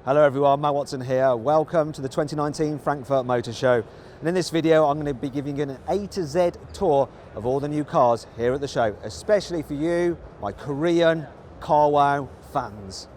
Hello everyone, Matt Watson here. Welcome to the 2019 Frankfurt Motor Show. And in this video, I'm going to be giving you an A to Z tour of all the new cars here at the show, especially for you, my Korean carwow fans.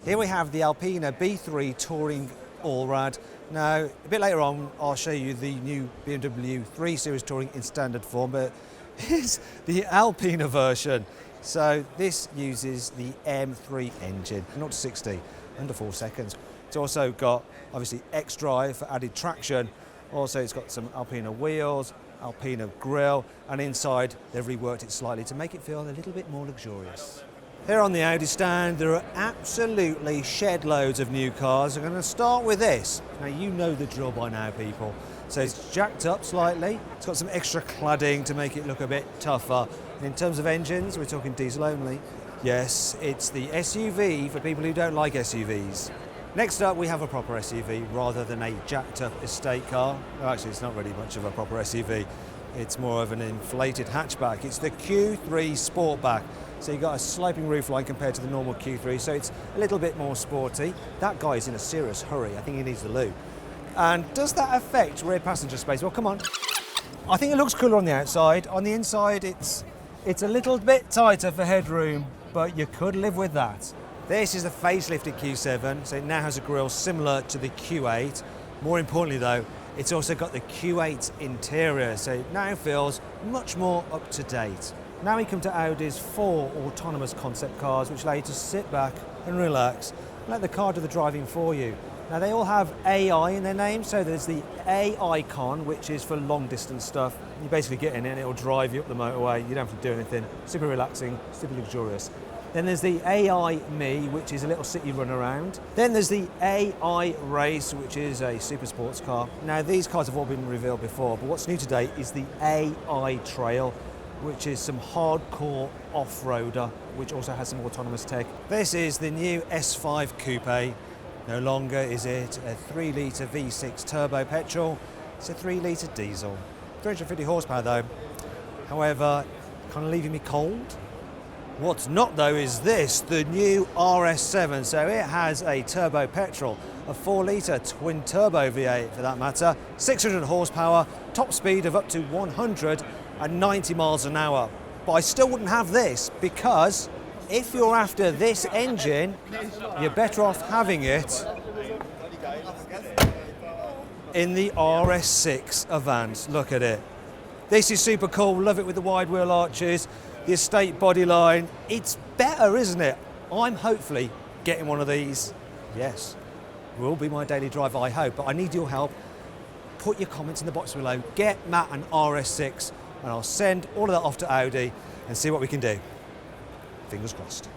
Here we have the Alpina B3 Touring Allrad. Now, a bit later on, I'll show you the new BMW 3 Series Touring in standard form, but here's the Alpina version. So this uses the M3 engine, 0 to 60, under 4 seconds. It's also got, obviously, X-Drive for added traction. Also, it's got some Alpina wheels, Alpina grille, and inside they've reworked it slightly to make it feel a little bit more luxurious. Here on the Audi stand, there are absolutely shed loads of new cars. I'm going to start with this. Now, you know the drill by now, people. So it's jacked up slightly. It's got some extra cladding to make it look a bit tougher. And in terms of engines, we're talking diesel only. Yes, it's the SUV for people who don't like SUVs. Next up, we have a proper SUV rather than a jacked up estate car. Well, actually, it's not really much of a proper SUV. It's more of an inflated hatchback. It's the Q3 Sportback. So you've got a sloping roofline compared to the normal Q3, so it's a little bit more sporty. That guy's in a serious hurry. I think he needs the loo. And does that affect rear passenger space? Well, come on. I think it looks cooler on the outside. On the inside, it's a little bit tighter for headroom, but you could live with that. This is the facelifted Q7, so it now has a grille similar to the Q8. More importantly though, it's also got the Q8 interior, so it now feels much more up to date. Now we come to Audi's 4 autonomous concept cars, which allow you to sit back and relax and let the car do the driving for you. Now they all have AI in their name, so there's the A icon, which is for long distance stuff. You basically get in it and it'll drive you up the motorway. You don't have to do anything. Super relaxing, super luxurious. Then there's the AI Me, which is a little city run around. Then there's the AI Race, which is a super sports car. Now these cars have all been revealed before, but what's new today is the AI Trail, which is some hardcore off-roader, which also has some autonomous tech. This is the new S5 Coupe. No longer is it a 3-litre V6 turbo petrol, it's a 3-litre diesel. 350 horsepower though. However, kind of leaving me cold. What's not though is this, the new RS7. So it has a turbo petrol, a 4-litre twin turbo V8 for that matter, 600 horsepower, top speed of up to 190 miles an hour. But I still wouldn't have this because if you're after this engine, you're better off having it in the RS6 Avant. Look at it. This is super cool, love it with the wide wheel arches, the estate bodyline. It's better, isn't it? I'm hopefully getting one of these. Yes, will be my daily drive, I hope, but I need your help. Put your comments in the box below, get Matt an RS6, and I'll send all of that off to Audi and see what we can do. Fingers crossed.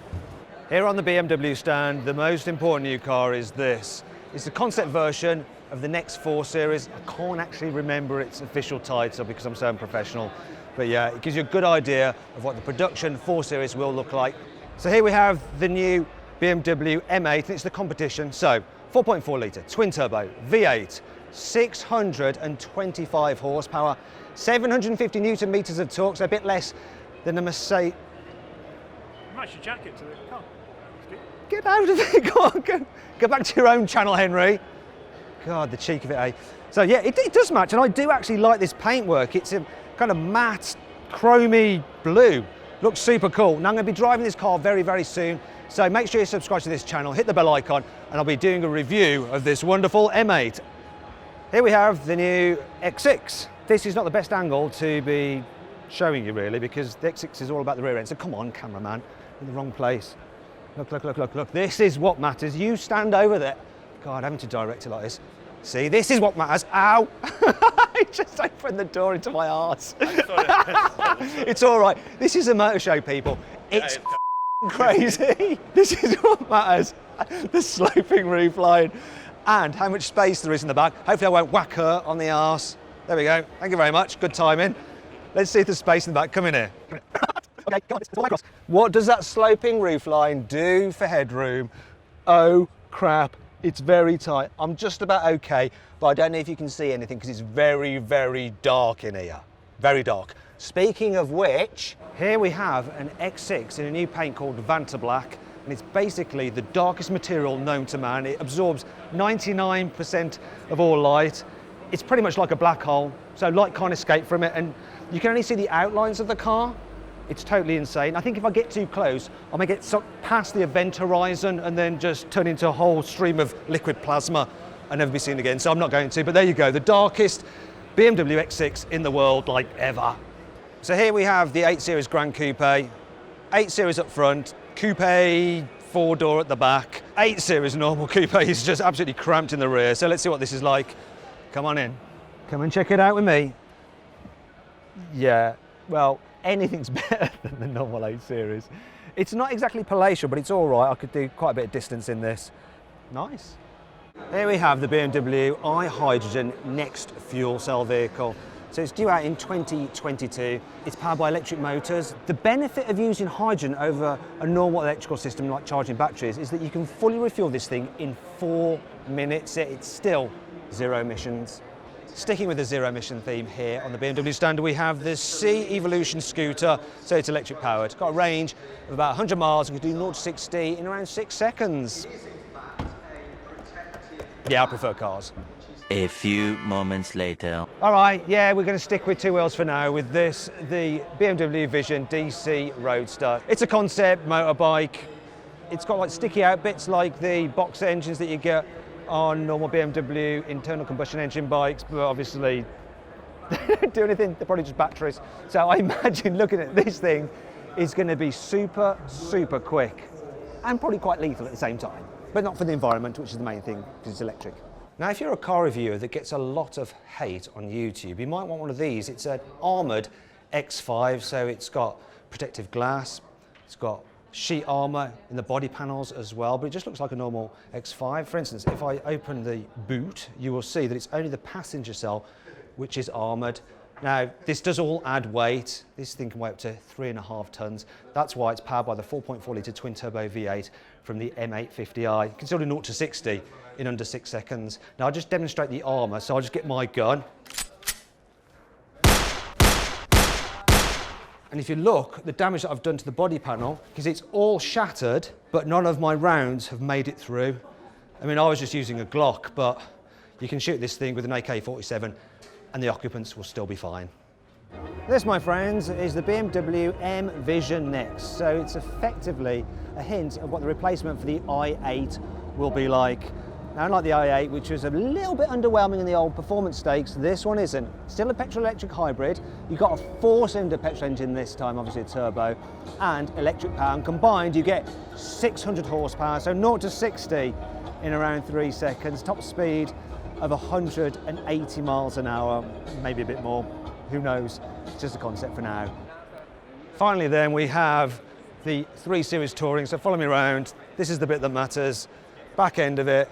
Here on the BMW stand, the most important new car is this. It's the concept version of the next 4 Series. I can't actually remember its official title because I'm so unprofessional. But yeah, it gives you a good idea of what the production 4 Series will look like. So here we have the new BMW M8, and it's the competition. So 4.4 litre, twin turbo, V8, 625 horsepower, 750 Newton meters of torque, so a bit less than a Mercedes. Match your jacket to it. Come on. Get out of it, go on, go back to your own channel, Henry. God, the cheek of it, eh? So yeah, it does match, and I do actually like this paintwork. It's a kind of matte, chromy blue. Looks super cool. Now I'm going to be driving this car very, very soon, so make sure you subscribe to this channel, hit the bell icon, and I'll be doing a review of this wonderful M8. Here we have the new X6. This is not the best angle to be showing you really, because the X6 is all about the rear end, so come on, cameraman. In the wrong place. Look, look, look, look, look. This is what matters. You stand over there. God, having to direct it like this. See, this is what matters. Ow! I just opened the door into my arse. It's all right. This is a motor show, people. It's crazy. This is what matters. The sloping roof line and how much space there is in the back. Hopefully I won't whack her on the arse. There we go. Thank you very much. Good timing. Let's see if there's space in the back. Come in here. Okay, come on, it's all the way across. What does that sloping roofline do for headroom? Oh crap, it's very tight. I'm just about okay, but I don't know if you can see anything because it's very, very dark in here. Very dark. Speaking of which, here we have an X6 in a new paint called Vanta Black. and it's basically the darkest material known to man. It absorbs 99% of all light. It's pretty much like a black hole, so light can't escape from it, and you can only see the outlines of the car. It's totally insane. I think if I get too close, I may get past the event horizon and then just turn into a whole stream of liquid plasma and never be seen again, so I'm not going to. But there you go, the darkest BMW X6 in the world, like ever. So here we have the 8 Series Gran Coupe, 8 Series up front, Coupe 4-door at the back. 8 Series normal Coupe is just absolutely cramped in the rear, so let's see what this is like. Come on in. Come and check it out with me. Yeah, well, anything's better than the normal 8 Series. It's not exactly palatial, but it's all right. I could do quite a bit of distance in this. Nice. Here we have the BMW I Hydrogen next fuel cell vehicle. So it's due out in 2022. It's powered by electric motors. The benefit of using hydrogen over a normal electrical system like charging batteries is that you can fully refuel this thing in 4 minutes. It's still zero emissions. Sticking with the zero emission theme here on the BMW stand, we have the C Evolution scooter, so it's electric powered. It's got a range of about 100 miles, and can do 0 to 60 in around 6 seconds. Yeah, I prefer cars. A few moments later. All right, yeah, we're going to stick with 2 wheels for now with this, the BMW Vision Dc Roadster. It's a concept motorbike. It's got like sticky out bits like the box engines that you get on normal BMW internal combustion engine bikes, but obviously they don't do anything, they're probably just batteries. So I imagine looking at this thing is going to be super, super quick and probably quite lethal at the same time, but not for the environment, which is the main thing, because it's electric. Now, if you're a car reviewer that gets a lot of hate on YouTube, you might want one of these. It's an armoured X5, so it's got protective glass, it's got sheet armour in the body panels as well, but it just looks like a normal X5. For instance, if I open the boot, you will see that it's only the passenger cell which is armoured. Now, this does all add weight. This thing can weigh up to 3.5 tonnes. That's why it's powered by the 4.4 litre twin-turbo V8 from the M850i. You can still do 0 to 60 in under 6 seconds. Now, I'll just demonstrate the armour, so I'll just get my gun. And if you look, the damage that I've done to the body panel, because it's all shattered, but none of my rounds have made it through. I mean, I was just using a Glock, but you can shoot this thing with an AK-47 and the occupants will still be fine. This, my friends, is the BMW M Vision Next. So it's effectively a hint of what the replacement for the i8 will be like. Now, unlike the i8, which was a little bit underwhelming in the old performance stakes, this one isn't. Still a petrol-electric hybrid. You've got a 4-cylinder petrol engine this time, obviously a turbo, and electric power. And combined, you get 600 horsepower, so 0 to 60 in around 3 seconds. Top speed of 180 miles an hour, maybe a bit more, who knows? It's just a concept for now. Finally then, we have the 3 Series Touring, so follow me around. This is the bit that matters. Back end of it.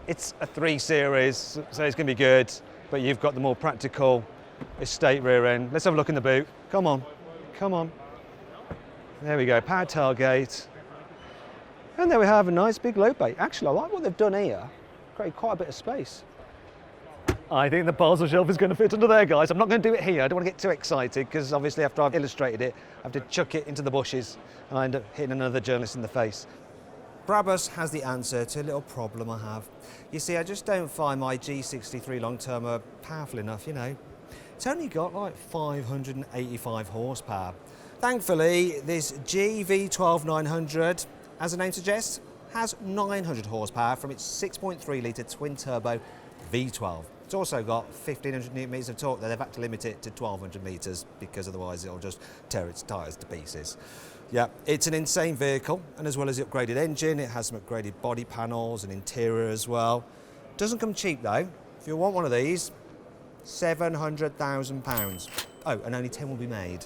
It's a 3 Series, so it's going to be good, but you've got the more practical estate rear end. Let's have a look in the boot. Come on, come on. There we go, power tailgate. And there we have a nice big load bay. Actually, I like what they've done here. Created quite a bit of space. I think the parcel shelf is going to fit under there, guys. I'm not going to do it here. I don't want to get too excited, because obviously after I've illustrated it, I have to chuck it into the bushes and I end up hitting another journalist in the face. Brabus has the answer to a little problem I have. You see, I just don't find my G63 long-termer powerful enough, you know. It's only got like 585 horsepower. Thankfully, this GV12 900, as the name suggests, has 900 horsepower from its 6.3 litre twin-turbo V12. It's also got 1,500 newton meters of torque, though they've had to limit it to 1,200 meters because otherwise it'll just tear its tyres to pieces. Yeah, it's an insane vehicle, and as well as the upgraded engine, it has some upgraded body panels and interior as well. Doesn't come cheap though. If you want one of these, £700,000. Oh, and only 10 will be made.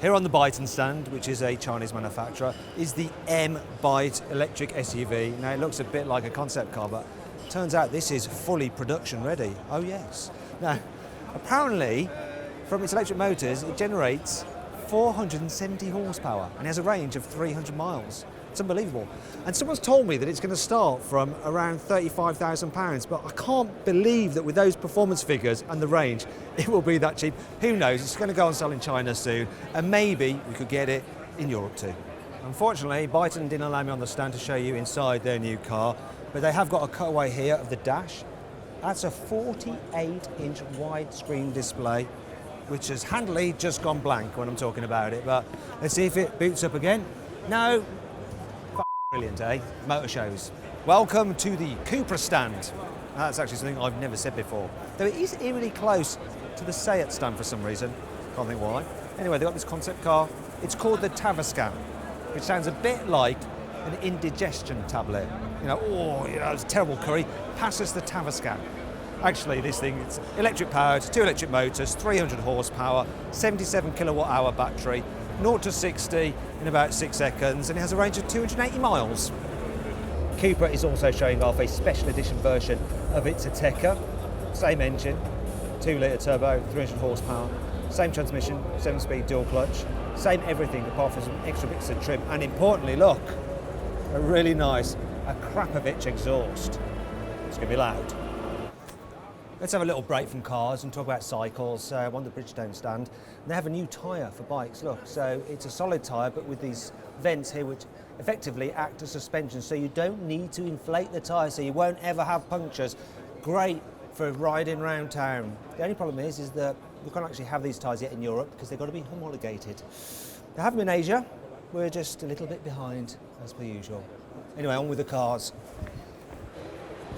Here on the Byton stand, which is a Chinese manufacturer, is the M-Byte electric SUV. Now, it looks a bit like a concept car, but turns out this is fully production ready. Oh yes. Now, apparently, from its electric motors, it generates 470 horsepower and has a range of 300 miles. It's unbelievable. And someone's told me that it's going to start from around £35,000, but I can't believe that with those performance figures and the range, it will be that cheap. Who knows? It's going to go on sale in China soon, and maybe we could get it in Europe too. Unfortunately, Byton didn't allow me on the stand to show you inside their new car, but they have got a cutaway here of the dash. That's a 48-inch widescreen display, which has handily just gone blank when I'm talking about it. But let's see if it boots up again. No. Brilliant, eh? Motor shows. Welcome to the Cupra stand. That's actually something I've never said before. Though it is eerily close to the Seat stand for some reason. Can't think why. Anyway, they've got this concept car. It's called the Tavis Cow, which sounds a bit like an indigestion tablet. It's terrible curry. Pass us the Tavis Cow. Actually, this thing, it's electric powered, 2 electric motors, 300 horsepower, 77 kilowatt hour battery, 0 to 60 in about 6 seconds, and it has a range of 280 miles. Cupra is also showing off a special edition version of its Ateca. Same engine, 2 litre turbo, 300 horsepower, same transmission, 7-speed dual clutch, same everything apart from some extra bits of trim, and importantly, look, a really nice, a Krapovich exhaust. It's going to be loud. Let's have a little break from cars and talk about cycles. I'm on the Bridgestone stand. They have a new tyre for bikes, look. So it's a solid tyre, but with these vents here, which effectively act as suspension, so you don't need to inflate the tyre, so you won't ever have punctures. Great for riding around town. The only problem is that we can't actually have these tyres yet in Europe because they've got to be homologated. They have them in Asia. We're just a little bit behind, as per usual. Anyway, on with the cars.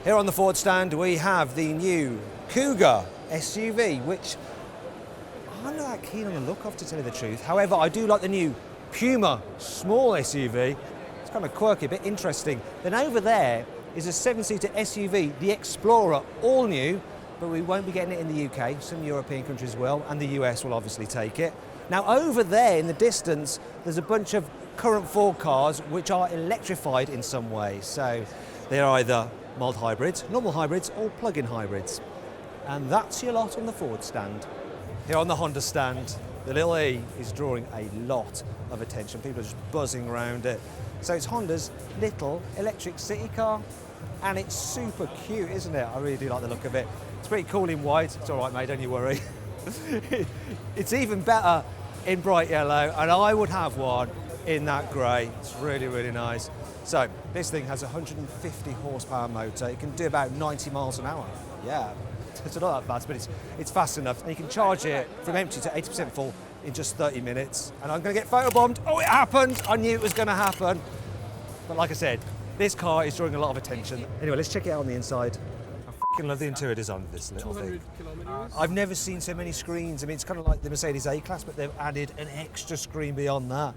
Here on the Ford stand, we have the new Cougar SUV, which I'm not that keen on the look of, to tell you the truth. However, I do like the new Puma small SUV. It's kind of quirky, a bit interesting. Then over there is a 7-seater SUV, the Explorer, all new, but we won't be getting it in the UK. Some European countries will, and the US will obviously take it. Now over there in the distance, there's a bunch of current Ford cars which are electrified in some way. So they're either mild hybrids, normal hybrids, or plug-in hybrids. And that's your lot on the Ford stand. Here on the Honda stand, the little E is drawing a lot of attention. People are just buzzing around it. So it's Honda's little electric city car, and it's super cute, isn't it? I really do like the look of it. It's pretty cool in white. It's all right, mate, don't you worry. It's even better in bright yellow, and I would have one in that grey. It's really, really nice. So this thing has a 150 horsepower motor. It can do about 90 miles an hour. Yeah, it's not that fast, but it's fast enough. And you can charge it from empty to 80% full in just 30 minutes. And I'm going to get photobombed. Oh, it happened. I knew it was going to happen. But like I said, this car is drawing a lot of attention. Anyway, let's check it out on the inside. I freaking love the interior design of this little thing. I've never seen so many screens. I mean, it's kind of like the Mercedes A-Class, but they've added an extra screen beyond that.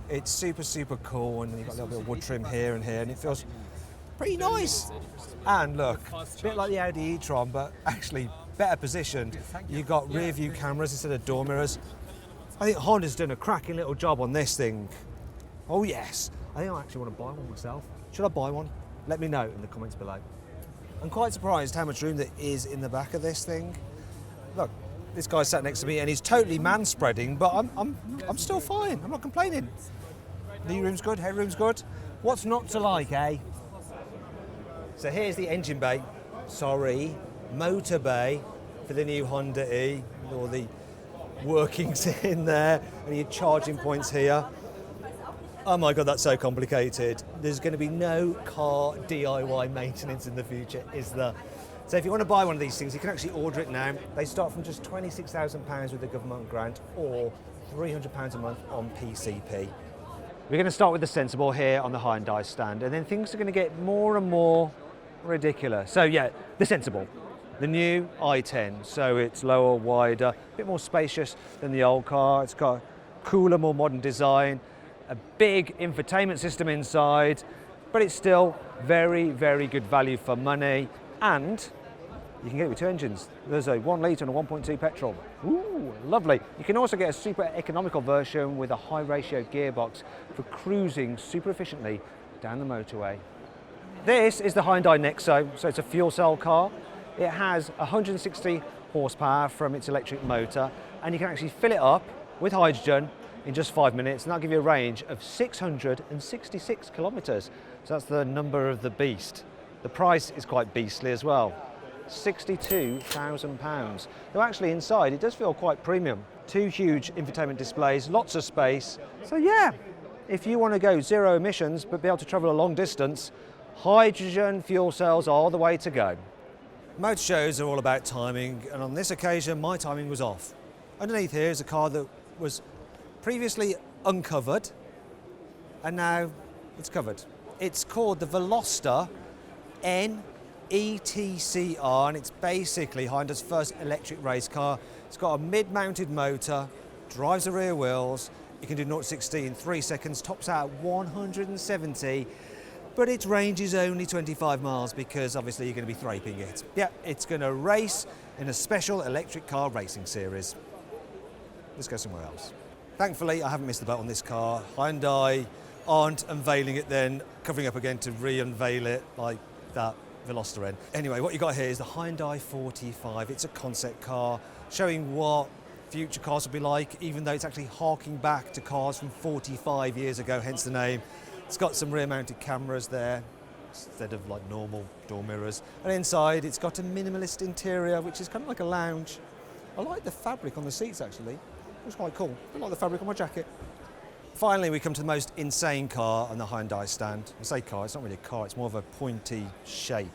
It's super, super cool, and you've got a little bit of wood trim here, and it feels pretty nice. And look, a bit like the Audi e-tron, but actually better positioned. You've got rear view cameras instead of door mirrors. I think Honda's done a cracking little job on this thing. Oh yes, I think I actually want to buy one myself. Should I buy one? Let me know in the comments below. I'm quite surprised how much room there is in the back of this thing. Look, this guy sat next to me and he's totally man-spreading, but I'm still fine. I'm not complaining. Knee room's good, headroom's good. What's not to like, eh? So here's the engine bay. Sorry, motor bay for the new Honda E. All the workings in there, and your charging points here. Oh my God, that's so complicated. There's going to be no car DIY maintenance in the future, is there? So if you want to buy one of these things, you can actually order it now. They start from just £26,000 with the government grant, or £300 a month on PCP. We're going to start with the sensible here on the Hind I stand, and then things are going to get more and more ridiculous. So yeah, the sensible, the new i10. So it's lower, wider, a bit more spacious than the old car. It's got cooler, more modern design, a big infotainment system inside, but it's still very, very good value for money. And you can get it with 2 engines. There's a 1 litre and a 1.2 petrol. Ooh, lovely. You can also get a super economical version with a high ratio gearbox for cruising super efficiently down the motorway. This is the Hind I Nexo, so it's a fuel cell car. It has 160 horsepower from its electric motor, and you can actually fill it up with hydrogen in just 5 minutes, and that'll give you a range of 666 kilometres. So that's the number of the beast. The price is quite beastly as well. £62,000. Though actually inside it does feel quite premium. 2 huge infotainment displays, lots of space. So yeah, if you want to go zero emissions but be able to travel a long distance, hydrogen fuel cells are the way to go. Motor shows are all about timing, and on this occasion my timing was off. Underneath here is a car that was previously uncovered and now it's covered. It's called the Veloster NETCR, and it's basically Hyundai's first electric race car. It's got a mid-mounted motor, drives the rear wheels, you can do 0 to 60 in 3 seconds, tops out at 170, but its range is only 25 miles because obviously you're going to be thraping it. Yeah, it's going to race in a special electric car racing series. Let's go somewhere else. Thankfully, I haven't missed the boat on this car. Hyundai aren't unveiling it then, covering up again to re-unveil it like that Veloster N. Anyway, what you got here is the Hind I-45. It's a concept car showing what future cars will be like, even though it's actually harking back to cars from 45 years ago, hence the name. It's got some rear-mounted cameras there instead of like normal door mirrors. And inside, it's got a minimalist interior, which is kind of like a lounge. I like the fabric on the seats, actually. It's quite cool. I like the fabric on my jacket. Finally, we come to the most insane car on the Hyundai stand. I say car, it's not really a car, it's more of a pointy shape.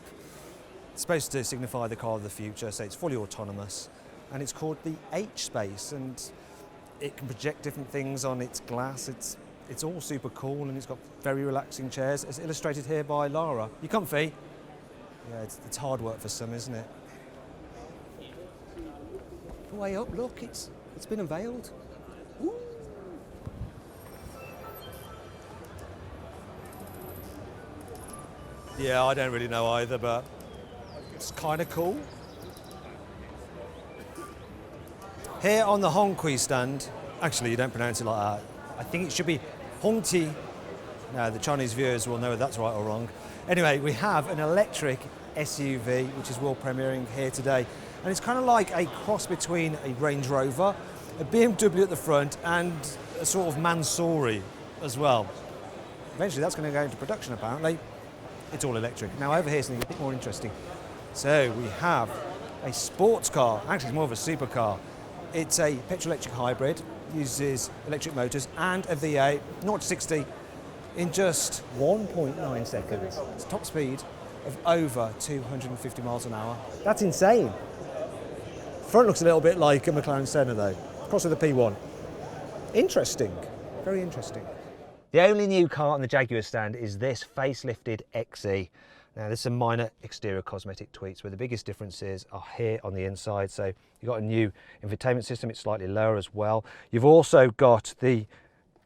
It's supposed to signify the car of the future, so it's fully autonomous. And it's called the H-Space, and it can project different things on its glass. It's all super cool, and it's got very relaxing chairs, as illustrated here by Lara. You comfy? Yeah, it's hard work for some, isn't it? Way up, look, it's been unveiled. Ooh. Yeah, I don't really know either, but it's kind of cool. Here on the Hongqi stand, actually you don't pronounce it like that. I think it should be Hongqi. Now the Chinese viewers will know if that's right or wrong. Anyway, we have an electric SUV, which is world premiering here today. And it's kind of like a cross between a Range Rover, a BMW at the front, and a sort of Mansouri as well. Eventually that's going to go into production apparently. It's all electric. Now over here something a bit more interesting. So we have a sports car, actually it's more of a supercar. It's a petrol-electric hybrid, uses electric motors and a V8, 0 to 60 in just 1.9 seconds. It's top speed of over 250 miles an hour. That's insane. Front looks a little bit like a McLaren Senna though, cross with the P1. Interesting, very interesting. The only new car on the Jaguar stand is this facelifted XE. Now there's some minor exterior cosmetic tweaks where the biggest differences are here on the inside. So you've got a new infotainment system, it's slightly lower as well. You've also got the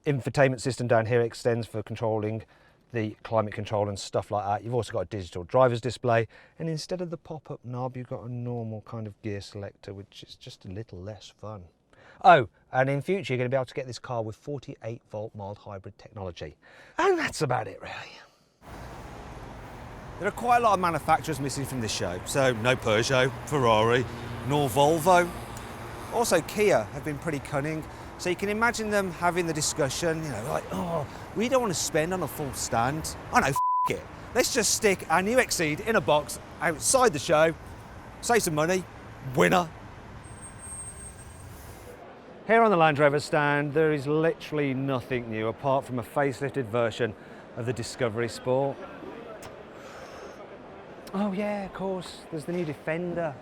infotainment system down here, extends for controlling the climate control and stuff like that. You've also got a digital driver's display, and instead of the pop-up knob, you've got a normal kind of gear selector, which is just a little less fun. Oh, and in future, you're going to be able to get this car with 48-volt mild hybrid technology. And that's about it, really. There are quite a lot of manufacturers missing from this show. So no Peugeot, Ferrari, nor Volvo. Also Kia have been pretty cunning. So you can imagine them having the discussion, you know, like, oh, we don't want to spend on a full stand. I know, f it. Let's just stick our new Exceed in a box outside the show, save some money, winner. Here on the Land Rover stand, there is literally nothing new apart from a facelifted version of the Discovery Sport. Oh yeah, of course, there's the new Defender.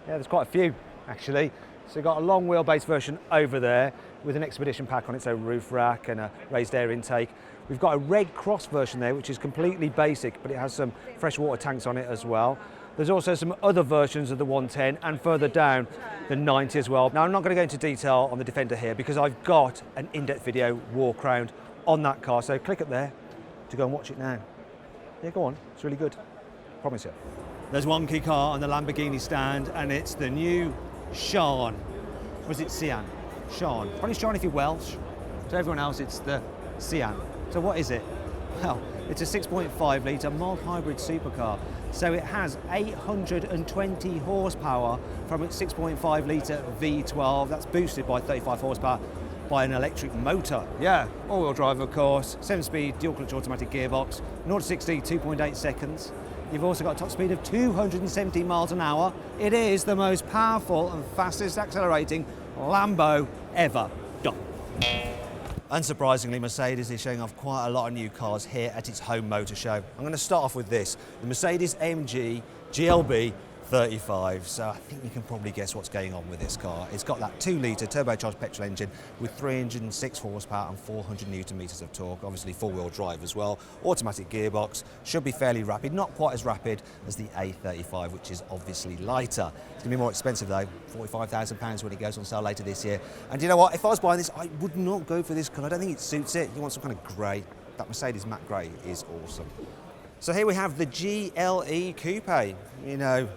Yeah, there's quite a few, actually. So you've got a long wheelbase version over there with an Expedition pack on its own roof rack and a raised air intake. We've got a Red Cross version there, which is completely basic, but it has some freshwater tanks on it as well. There's also some other versions of the 110 and further down the 90 as well. Now I'm not going to go into detail on the Defender here because I've got an in-depth video walk around on that car, so click up there to go and watch it now. Yeah, go on, it's really good, promise you. There's one key car on the Lamborghini stand and it's the new Sean. Was it Sian? Sean. Probably Sean if you're Welsh. To everyone else it's the Sian. So what is it? Well, it's a 6.5 litre mild hybrid supercar. So it has 820 horsepower from its 6.5 litre V12. That's boosted by 35 horsepower by an electric motor. Yeah, all-wheel drive of course, 7-speed dual-clutch automatic gearbox, 0 to 60, 2.8 seconds. You've also got a top speed of 270 miles an hour. It is the most powerful and fastest accelerating Lambo ever done. Unsurprisingly, Mercedes is showing off quite a lot of new cars here at its home motor show. I'm going to start off with this, the Mercedes Mg Glb 35. So I think you can probably guess what's going on with this car. It's got that 2-litre turbocharged petrol engine with 306 horsepower and 400 newton meters of torque, obviously four-wheel drive as well, automatic gearbox, should be fairly rapid, not quite as rapid as the A35, which is obviously lighter. It's going to be more expensive though, £45,000 when it goes on sale later this year. And you know what, if I was buying this, I would not go for this colour. I don't think it suits it. You want some kind of grey. That Mercedes matte grey is awesome. So here we have the GLE Coupe. You know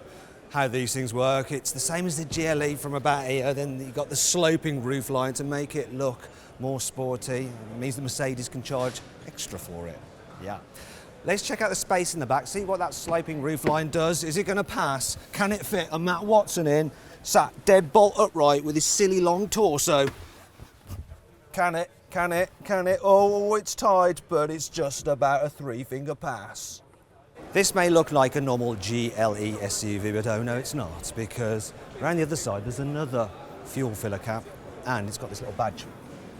how these things work. It's the same as the GLE from about here, then you've got the sloping roofline to make it look more sporty. It means the Mercedes can charge extra for it. Yeah. Let's check out the space in the back, see what that sloping roofline does. Is it going to pass? Can it fit a Matt Watson in, sat dead bolt upright with his silly long torso? Can it? Can it? Can it? Oh, it's tight, but it's just about a 3-finger pass. This may look like a normal GLE SUV, but oh no, it's not, because around the other side there's another fuel filler cap, and it's got this little badge,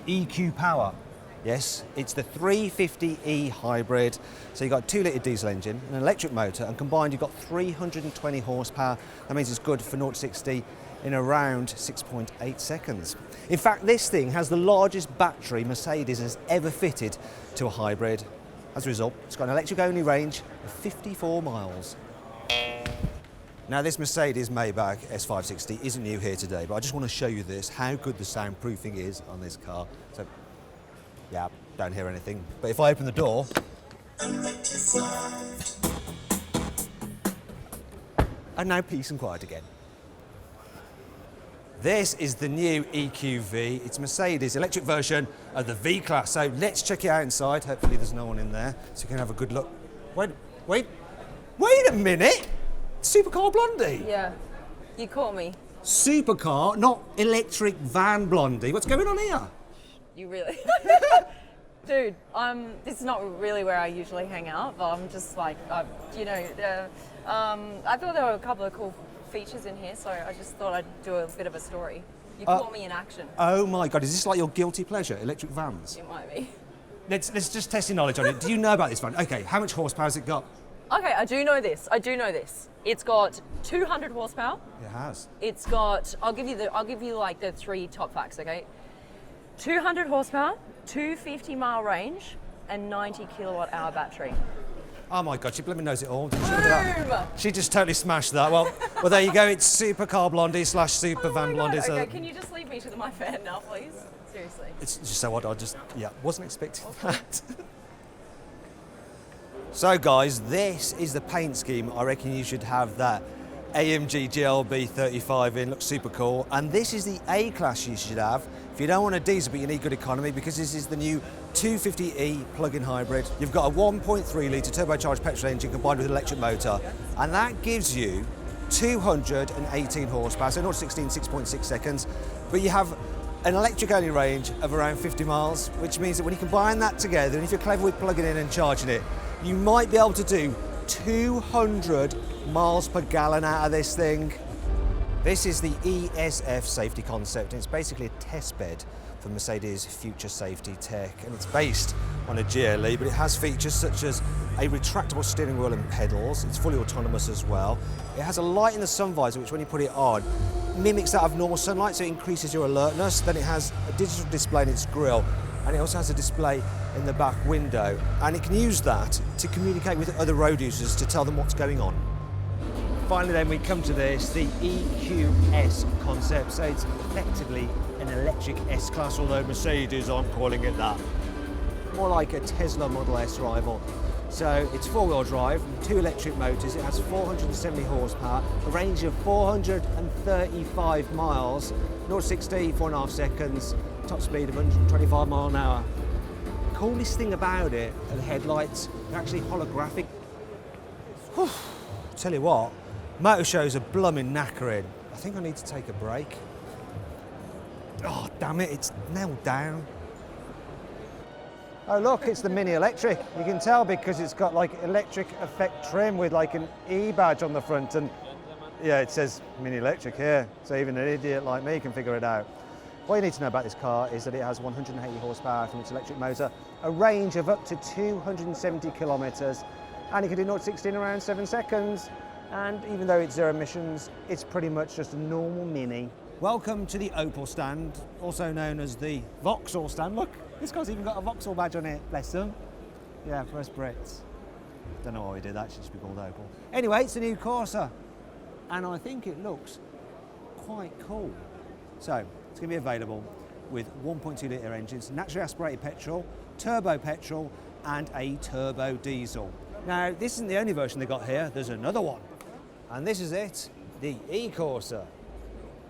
EQ Power. Yes, it's the 350e hybrid. So you've got a 2-litre diesel engine, an electric motor, and combined you've got 320 horsepower. That means it's good for 0 to 60 in around 6.8 seconds. In fact, this thing has the largest battery Mercedes has ever fitted to a hybrid. As a result, it's got an electric-only range of 54 miles. Now, this Mercedes Maybach S560 isn't new here today, but I just want to show you this, how good the soundproofing is on this car. So, yeah, don't hear anything. But if I open the door, and now peace and quiet again. This is the new EQV. It's Mercedes' electric version of the V-Class. So let's check it out inside. Hopefully there's no one in there, so you can have a good look. Wait a minute! Supercar Blondie? Yeah, you caught me. Supercar, not electric van Blondie. What's going on here? You really? Dude, this is not really where I usually hang out, but I'm just like, I thought there were a couple of cool features in here, so I just thought I'd do a bit of a story. You caught me in action. Oh my God, is this like your guilty pleasure, electric vans? It might be. Let's just test your knowledge on it. Do you know about this van? Okay, how much horsepower has it got? Okay, I do know this. It's got 200 horsepower. It has. It's got, I'll give you like the 3 top facts, okay? 200 horsepower, 250-mile range, and 90 kilowatt hour battery. Oh my God, she blooming knows it all. Didn't she? Boom! She just totally smashed that. Well, there you go. It's Supercar Blondie / Super Van Blondie. Okay, can you just leave me to my fan now, please? Seriously. It's just so odd. Wasn't expecting that. So guys, this is the paint scheme. I reckon you should have that AMG GLB 35 in. Looks super cool. And this is the A-Class you should have if you don't want a diesel but you need good economy, because this is the new 250e plug-in hybrid. You've got a 1.3-litre turbocharged petrol engine combined with an electric motor, and that gives you 218 horsepower, so 0 to 60 in 6.6 seconds, but you have an electric-only range of around 50 miles, which means that when you combine that together, and if you're clever with plugging in and charging it, you might be able to do 200 miles per gallon out of this thing. This is the ESF safety concept, and it's basically a test bed for Mercedes' future safety tech, and it's based on a GLE, but it has features such as a retractable steering wheel and pedals. It's fully autonomous as well. It has a light in the sun visor, which when you put it on, mimics that of normal sunlight, so it increases your alertness. Then it has a digital display in its grille, and it also has a display in the back window, and it can use that to communicate with other road users to tell them what's going on. Finally then we come to this, the EQS concept, so it's effectively an electric S-Class, although Mercedes aren't calling it that. More like a Tesla Model S rival. So it's 4-wheel drive, 2 electric motors, it has 470 horsepower, a range of 435 miles, 0 to 60, 4.5 seconds, top speed of 125 miles an hour. The coolest thing about it are the headlights. They're actually holographic. Whew. Tell you what, motor shows are blooming knackering. I think I need to take a break. Oh, damn it, it's nailed down. Oh look, it's the Mini Electric. You can tell because it's got like electric effect trim with like an E badge on the front, and yeah, it says Mini Electric here, so even an idiot like me can figure it out. What you need to know about this car is that it has 180 horsepower from its electric motor, a range of up to 270 kilometres, and it can do 0 to 60 in around 7 seconds. And even though it's zero emissions, it's pretty much just a normal Mini. Welcome to the Opel stand, also known as the Vauxhall stand. Look, this guy's even got a Vauxhall badge on it, bless them. Yeah, for us Brits. Don't know why we did that, should just be called Opel. Anyway, it's a new Corsa, and I think it looks quite cool. So, it's going to be available with 1.2 litre engines, naturally aspirated petrol, turbo petrol, and a turbo diesel. Now, this isn't the only version they got here, there's another one. And this is it, the E Corsa.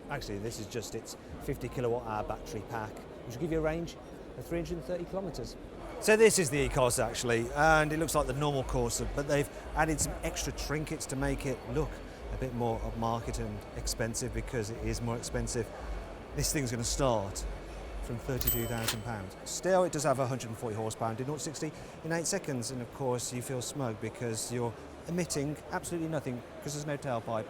Actually, this is just its 50 kilowatt hour battery pack, which will give you a range of 330 kilometres. So this is the E Corsa actually, and it looks like the normal Corsa, but they've added some extra trinkets to make it look a bit more upmarket and expensive, because it is more expensive. This thing's going to start from £32,000. Still, it does have 140 horsepower and do 0 to 60 in 8 seconds, and of course you feel smug because you're emitting absolutely nothing because there's no tailpipe.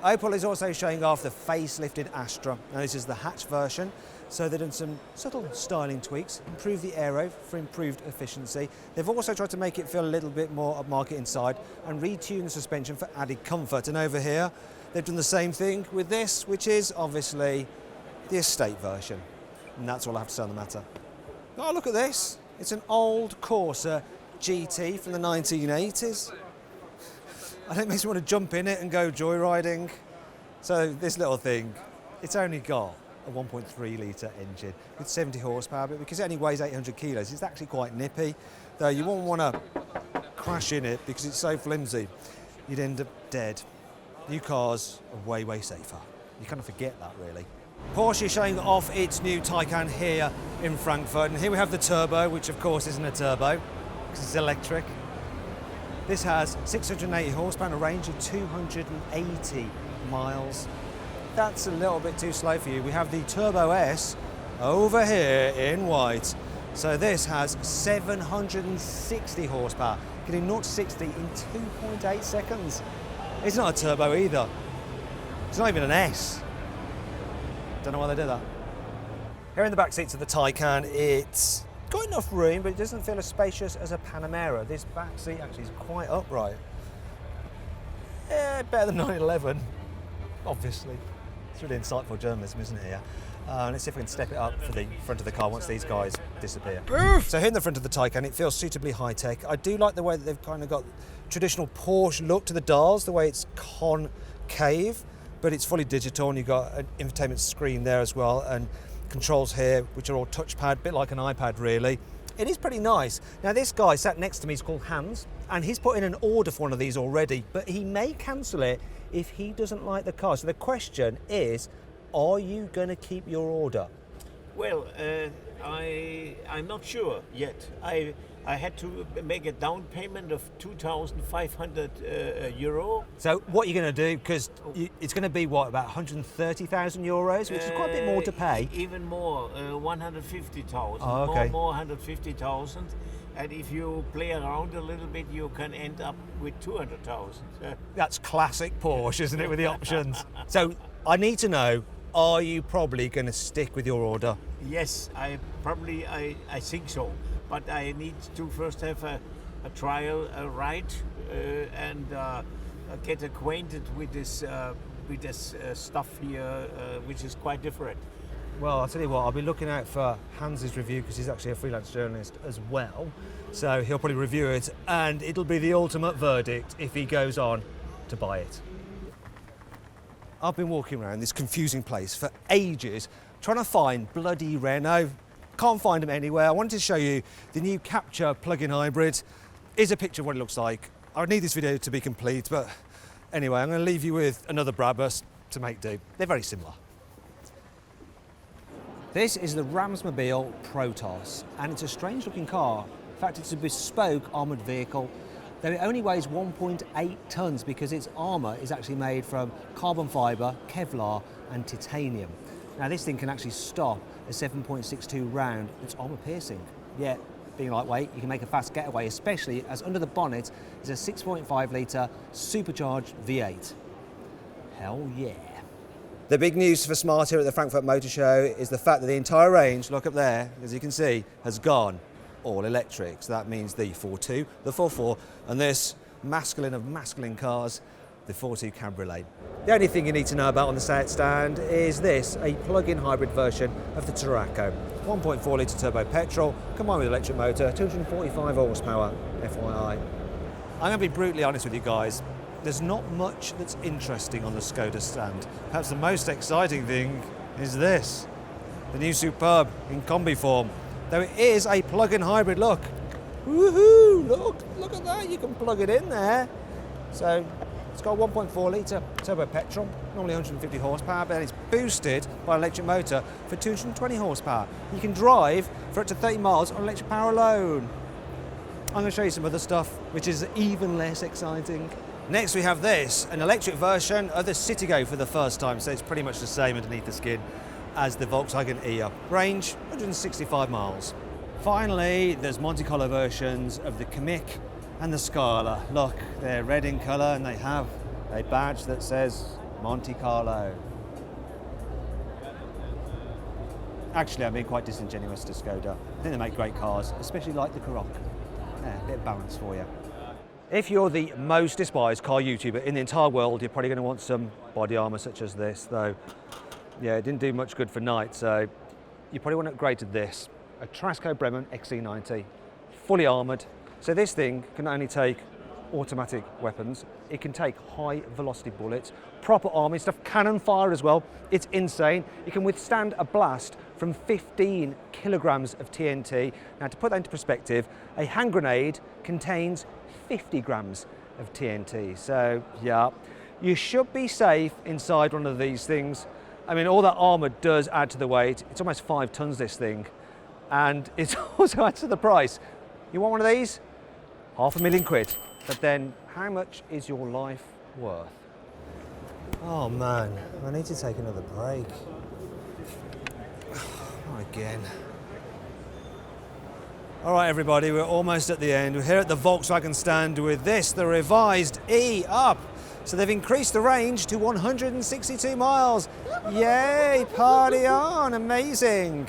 Opel is also showing off the facelifted Astra. Now this is the hatch version, so they've done some subtle styling tweaks, improved the aero for improved efficiency. They've also tried to make it feel a little bit more upmarket inside and retune the suspension for added comfort. And over here, they've done the same thing with this, which is obviously the estate version. And that's all I have to say on the matter. Oh, look at this. It's an old Corsa GT from the 1980s. I think it makes me want to jump in it and go joyriding. So this little thing, it's only got a 1.3 litre engine with 70 horsepower, but because it only weighs 800 kilos, it's actually quite nippy. Though you wouldn't want to crash in it because it's so flimsy. You'd end up dead. New cars are way, way safer. You kind of forget that, really. Porsche is showing off its new Taycan here in Frankfurt, and here we have the turbo, which of course isn't a turbo because it's electric. This has 680 horsepower and a range of 280 miles. That's a little bit too slow for you. We have the Turbo S over here in white. So this has 760 horsepower, getting 0 to 60 in 2.8 seconds. It's not a turbo either. It's not even an S. Don't know why they did that. Here in the back seats of the Taycan, it's got enough room, but it doesn't feel as spacious as a Panamera. This back seat actually is quite upright. Yeah, better than 911, obviously. It's really insightful journalism, isn't it, here? Let's see if we can step it up for the front of the car once these guys disappear. So here in the front of the Taycan, it feels suitably high-tech. I do like the way that they've kind of got traditional Porsche look to the dials, the way it's concave, but it's fully digital, and you've got an infotainment screen there as well, and controls here, which are all touchpad, a bit like an iPad really. It is pretty nice. Now this guy sat next to me is called Hans, and he's put in an order for one of these already, but he may cancel it if he doesn't like the car. So the question is, are you going to keep your order? Well, I'm not sure yet. I had to make a down payment of 2,500 euro. So what are you going to do? Because it's going to be, what, about 130,000 euros, which is quite a bit more to pay. Even more, 150,000. Oh, okay. More 150,000. And if you play around a little bit, you can end up with 200,000. That's classic Porsche, isn't it, with the options? So I need to know, are you probably going to stick with your order? Yes, I think so. But I need to first have a trial ride and get acquainted with this stuff here, which is quite different. Well, I'll tell you what, I'll be looking out for Hans's review because he's actually a freelance journalist as well. So he'll probably review it, and it'll be the ultimate verdict if he goes on to buy it. I've been walking around this confusing place for ages trying to find bloody Renault. Can't find them anywhere. I wanted to show you the new Capture plug-in hybrid. Here's a picture of what it looks like. I would need this video to be complete, but anyway, I'm going to leave you with another Brabus to make do. They're very similar. This is the Ramsmobile Protoss, and it's a strange looking car. In fact, it's a bespoke armoured vehicle, though it only weighs 1.8 tonnes because its armour is actually made from carbon fibre, Kevlar and titanium. Now this thing can actually stop a 7.62 round that's armour piercing. Yet, being lightweight, you can make a fast getaway, especially as under the bonnet is a 6.5 litre supercharged V8. Hell yeah. The big news for Smart here at the Frankfurt Motor Show is the fact that the entire range, look up there, as you can see, has gone all electric. So that means the 4.2, the 4.4, and this masculine of masculine cars, the 4.2 Cabriolet. The only thing you need to know about on the Seat stand is this, a plug-in hybrid version of the Tarraco. 1.4 litre turbo petrol, combined with electric motor, 245 horsepower, FYI. I'm going to be brutally honest with you guys. There's not much that's interesting on the Skoda stand. Perhaps the most exciting thing is this, the new Superb in combi form. Though it is a plug-in hybrid, look. Woohoo, look at that, you can plug it in there. So it's got 1.4 litre turbo petrol, normally 150 horsepower, but it's boosted by an electric motor for 220 horsepower. You can drive for up to 30 miles on electric power alone. I'm going to show you some other stuff, which is even less exciting. Next we have this, an electric version of the Citigo for the first time, so it's pretty much the same underneath the skin as the Volkswagen e-up. Range, 165 miles. Finally, there's Monte Carlo versions of the Kamiq and the Scala. Look, they're red in colour and they have a badge that says Monte Carlo. Actually, I'm being quite disingenuous to Skoda. I think they make great cars, especially like the Karoq. Yeah, a bit of balance for you. If you're the most despised car YouTuber in the entire world, you're probably going to want some body armour such as this, though, yeah, it didn't do much good for night, so you probably want to upgrade to this. A Trasco Bremen XC90, fully armoured. So this thing can not only take automatic weapons, it can take high velocity bullets, proper army stuff, cannon fire as well. It's insane. It can withstand a blast from 15 kilograms of TNT. Now to put that into perspective, a hand grenade contains 50 grams of TNT. So yeah, you should be safe inside one of these things. I mean, all that armour does add to the weight. It's almost 5 tons, this thing. And it also adds to the price. You want one of these? £500,000. But then, how much is your life worth? Oh man, I need to take another break. Not again. All right, everybody, we're almost at the end. We're here at the Volkswagen stand with this, the revised E-up. So they've increased the range to 162 miles. Yay, party on, amazing.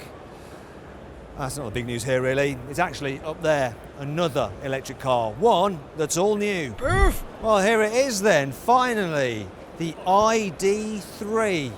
That's not the big news here, really. It's actually up there, another electric car, one that's all new. Oof. Well, here it is then, finally, the ID.3.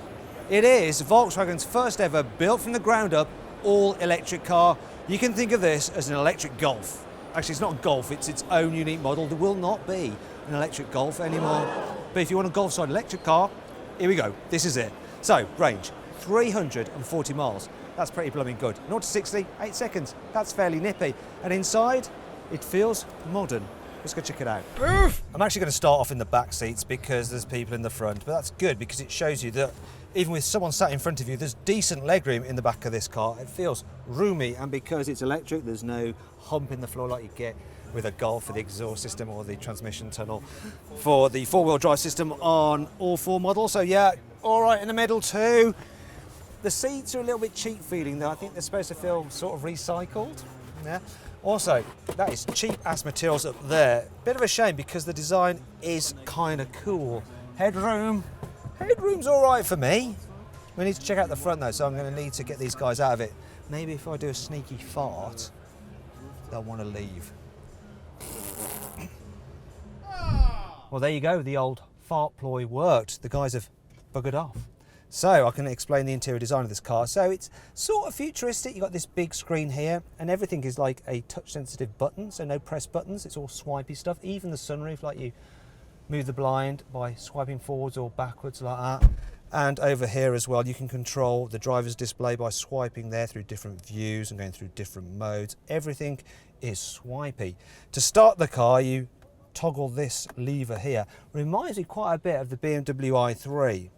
It is Volkswagen's first ever built from the ground up all electric car. You can think of this as an electric Golf. Actually, it's not a Golf, it's its own unique model. There will not be an electric Golf anymore. But if you want a Golf-side electric car, here we go, this is it. So, range, 340 miles. That's pretty blooming good. 0 to 60, 8 seconds. That's fairly nippy. And inside, it feels modern. Let's go check it out. Oof. I'm actually going to start off in the back seats because there's people in the front, but that's good because it shows you that even with someone sat in front of you, there's decent legroom in the back of this car. It feels roomy, and because it's electric, there's no hump in the floor like you get with a Golf for the exhaust system or the transmission tunnel for the four-wheel drive system on all 4 models. So yeah, all right in the middle too. The seats are a little bit cheap feeling though. I think they're supposed to feel sort of recycled. Yeah. Also, that is cheap ass materials up there. Bit of a shame because the design is kind of cool. Headroom's all right for me. We need to check out the front though, so I'm going to need to get these guys out of it. Maybe if I do a sneaky fart, they'll want to leave. Well, there you go. The old fart ploy worked. The guys have buggered off. So I can explain the interior design of this car. So it's sort of futuristic. You've got this big screen here and everything is like a touch sensitive button. So no press buttons. It's all swipey stuff. Even the sunroof, like you move the blind by swiping forwards or backwards like that. And over here as well, you can control the driver's display by swiping there through different views and going through different modes. Everything is swipey. To start the car, you toggle this lever here. Reminds me quite a bit of the BMW i3.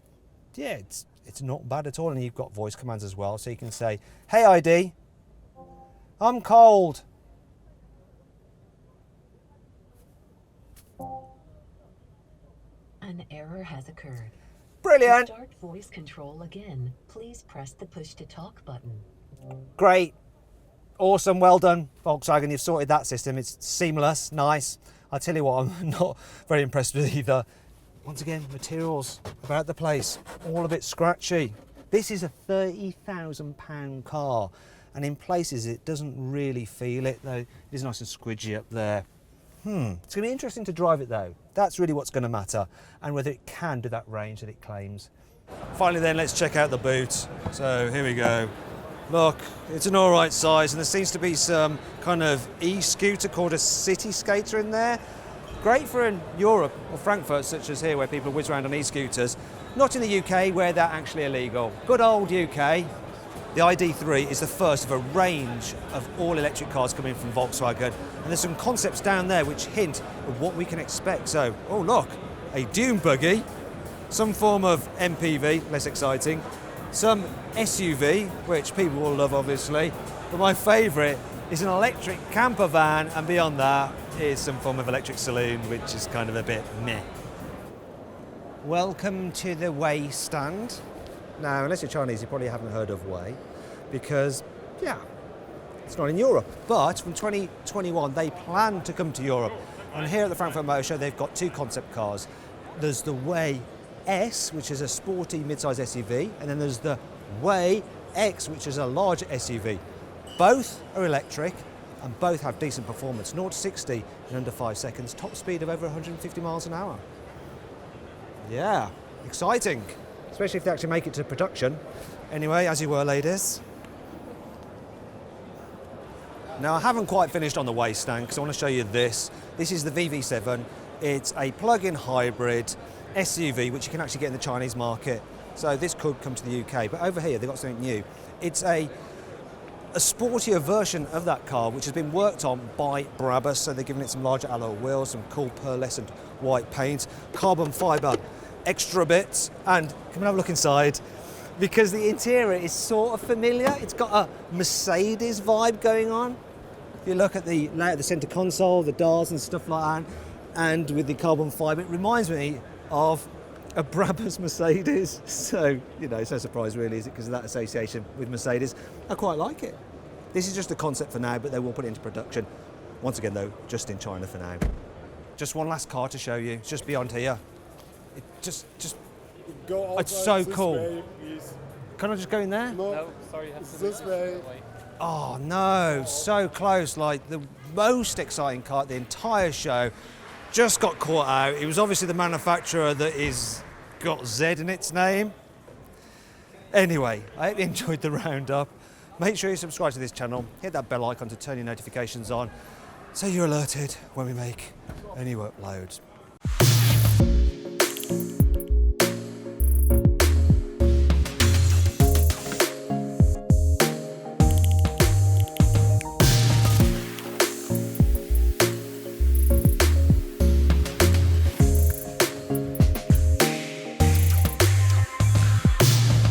Yeah, it's not bad at all, and you've got voice commands as well, so you can say, "Hey ID, I'm cold." An error has occurred. Brilliant. To start voice control again, please press the push to talk button. Great. Awesome, well done, Volkswagen. You've sorted that system. It's seamless, nice. I'll tell you what, I'm not very impressed with either. once again, materials about the place, all a bit scratchy. This is a £30,000 car, and in places it doesn't really feel it, though it is nice and squidgy up there. It's going to be interesting to drive it though. That's really what's going to matter, and whether it can do that range that it claims. Finally then, let's check out the boot. So here we go. Look, it's an all right size, and there seems to be some kind of e-scooter called a city skater in there. Great for in Europe or Frankfurt, such as here, where people whiz around on e-scooters. Not in the UK, where they're actually illegal. Good old UK. The ID3 is the first of a range of all-electric cars coming from Volkswagen, and there's some concepts down there which hint at what we can expect. So, oh look, a dune buggy, some form of MPV, less exciting, some SUV, which people will love obviously, but my favourite is an electric camper van, and beyond that is some form of electric saloon, which is kind of a bit meh. Welcome to the Way stand. Now, unless you're Chinese, you probably haven't heard of Way, because, yeah, it's not in Europe. But from 2021, they plan to come to Europe. And here at the Frankfurt Motor Show, they've got two concept cars. There's the Way S, which is a sporty mid-size SUV, and then there's the Way X, which is a larger SUV. Both are electric, and both have decent performance. 0 to 60 in under 5 seconds, top speed of over 150 miles an hour. Yeah, exciting. Especially if they actually make it to production. Anyway, as you were, ladies. Now, I haven't quite finished on the Way stand because I want to show you this. This is the VV7. It's a plug-in hybrid SUV, which you can actually get in the Chinese market. So this could come to the UK. But over here, they've got something new. It's a sportier version of that car, which has been worked on by Brabus. So they're giving it some larger alloy wheels, some cool pearlescent white paint, carbon fibre extra bits, and come and have a look inside, because the interior is sort of familiar. It's got a Mercedes vibe going on. If you look at the layout of the centre console, the dials and stuff like that, and with the carbon fibre, it reminds me of a Brabus Mercedes. So, you know, it's no surprise really, is it, because of that association with Mercedes. I quite like it. This is just a concept for now, but they will put it into production. Once again though, just in China for now. Just one last car to show you, it's just beyond here. It just Go it's so outside this cool. way, please. Can I just go in there? No, Sorry, it's this way. Oh no, so close. Like the most exciting car at the entire show just got caught out. It was obviously the manufacturer that is got Z in its name. Anyway, I hope you enjoyed the roundup. Make sure you subscribe to this channel, hit that bell icon to turn your notifications on so you're alerted when we make a new upload.